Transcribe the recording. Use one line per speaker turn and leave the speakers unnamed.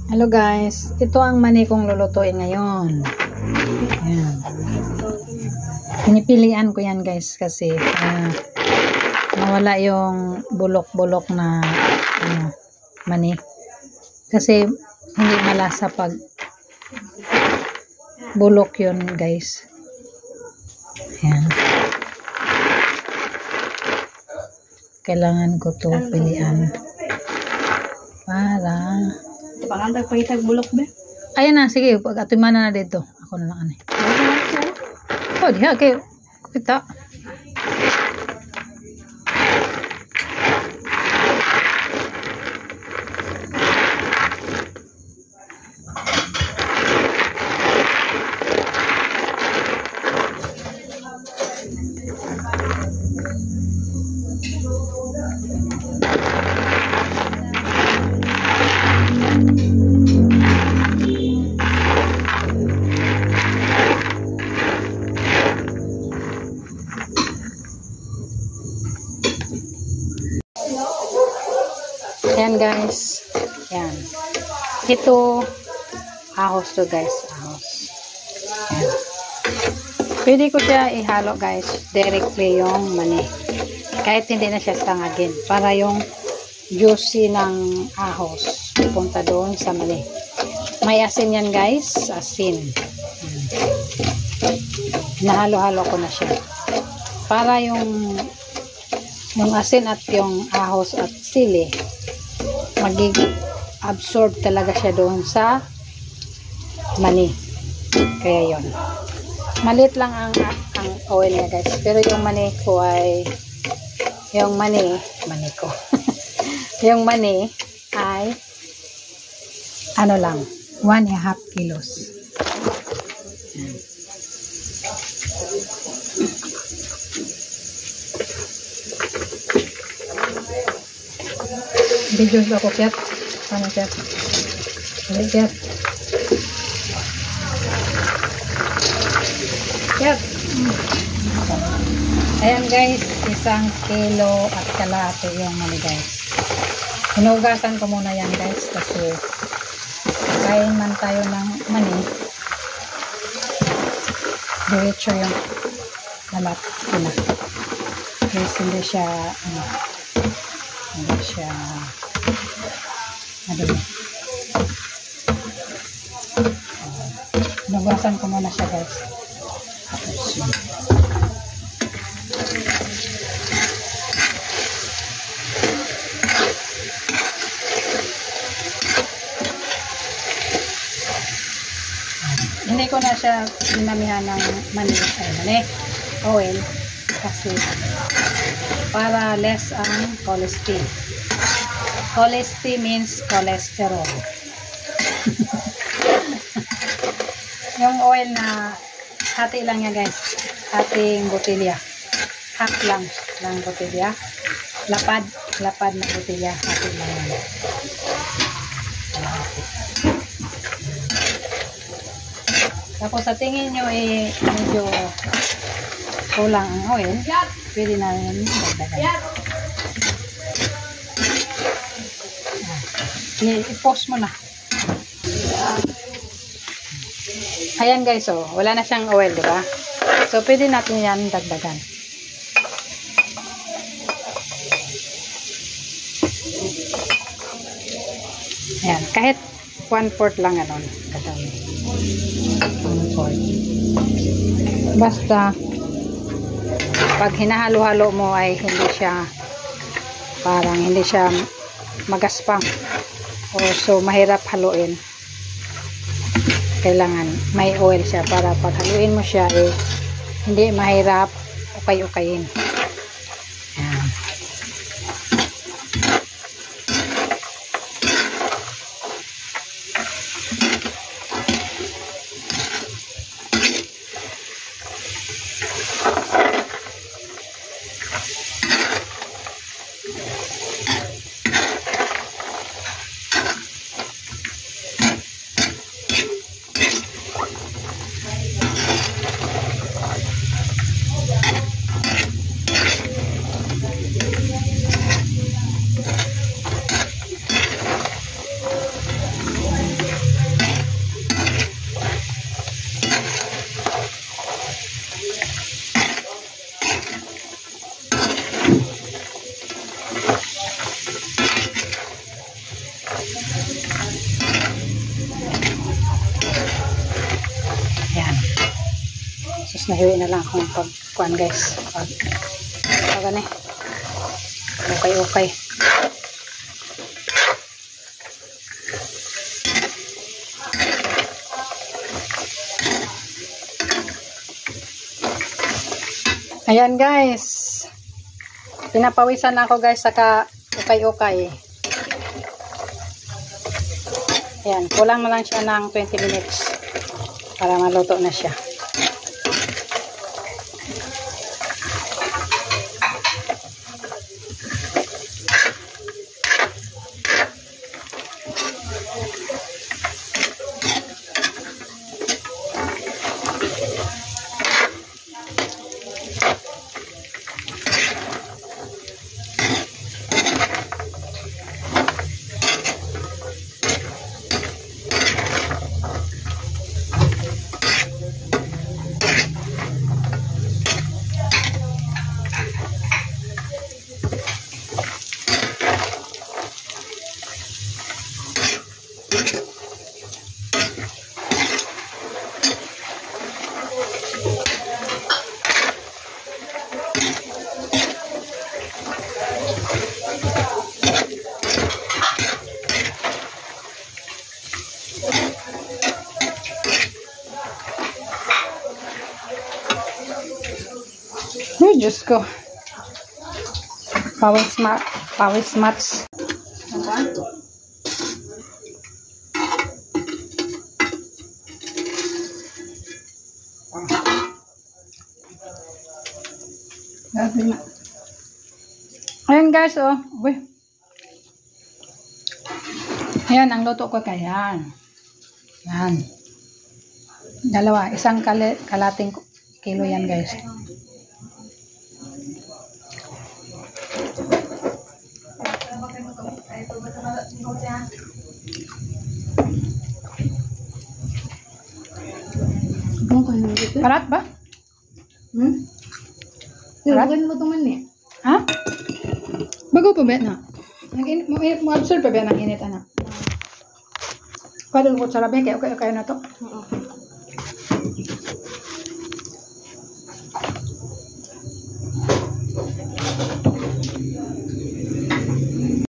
Hello guys, ito ang mani kong lulutuin ngayon. Ayan. Pinipilian ko yan guys kasi nawala yung bulok-bulok na mani. Kasi hindi malasa pag bulok yun guys. Ayan. Kailangan ko to pilian para
pangantag pahitag bulok ba?
ayan na, sige, pag atumana na dito ako na lang oh diha kay kita Ayan guys, yan. Ito, ahos to guys, ahos. Ayan. Pwede ko siya ihalo guys, directly yung mani. Kahit hindi na siya tangagin, para yung juicy ng ahos pupunta doon sa mani. May asin yan guys, asin. Nahalo-halo ko na siya. Para yung asin at yung ahos at sili mag-absorb talaga siya doon sa mani. Kaya yon. Maliit lang ang oil niya guys. Pero yung mani ko ay yung mani ko. Yung mani ay ano lang 1.5 kilos. Video ba ako kaya? Paano kaya? Hindi kaya? Kaya? Ayan guys, 1 kilo at kalahati yung mani guys. Hinugasan ko muna yan guys kasi kain man tayo ng mani. Diretso yung lamat ko na. Guys, hindi siya hindi siya madumi. Hinugasan ko muna siya guys. Hindi ko na siya dinamihan ng mani oil kasi para less ang cholesterol. Cholesterol means cholesterol. Yung oil na hati lang yan guys, hating botelya, half lang botelya, lapad na botelya, hati lang yan. Tapos sa tingin nyo medyo kulang ang oil, pwede na rin dagdagan. I-pause mo na. Ayan guys, oh, wala na siyang oil, di ba? So pwede natin yan dagdagan. Ayan, kahit 1/4 lang ganon. Katawin. 1/4. Basta pag hinahalo-halo mo ay hindi siya magaspang o so mahirap haluin. Kailangan may oil siya para pag haluin mo siya hindi mahirap ukay-ukayin. Ayan. Nahiwi na lang akong pagkuhan guys. Pag gani. Okay. Ayan guys. Pinapawisan ako guys saka ukay-ukay. Ayan, kulang na lang siya ng 20 minutes para maluto na siya. Ay, Diyos ko. Pawis mats. Ayan guys, oh. Uy. Ayan, ang luto ko kaya. Yan. Dalawa. Isang kalating kilo yan guys. Parat ba?
Parat mo tuman ni.
Ha? Bago pa ba na? Mo-absorb pa ba ng init anak? Pwede ko sa labi kaya okay na to.
Oo.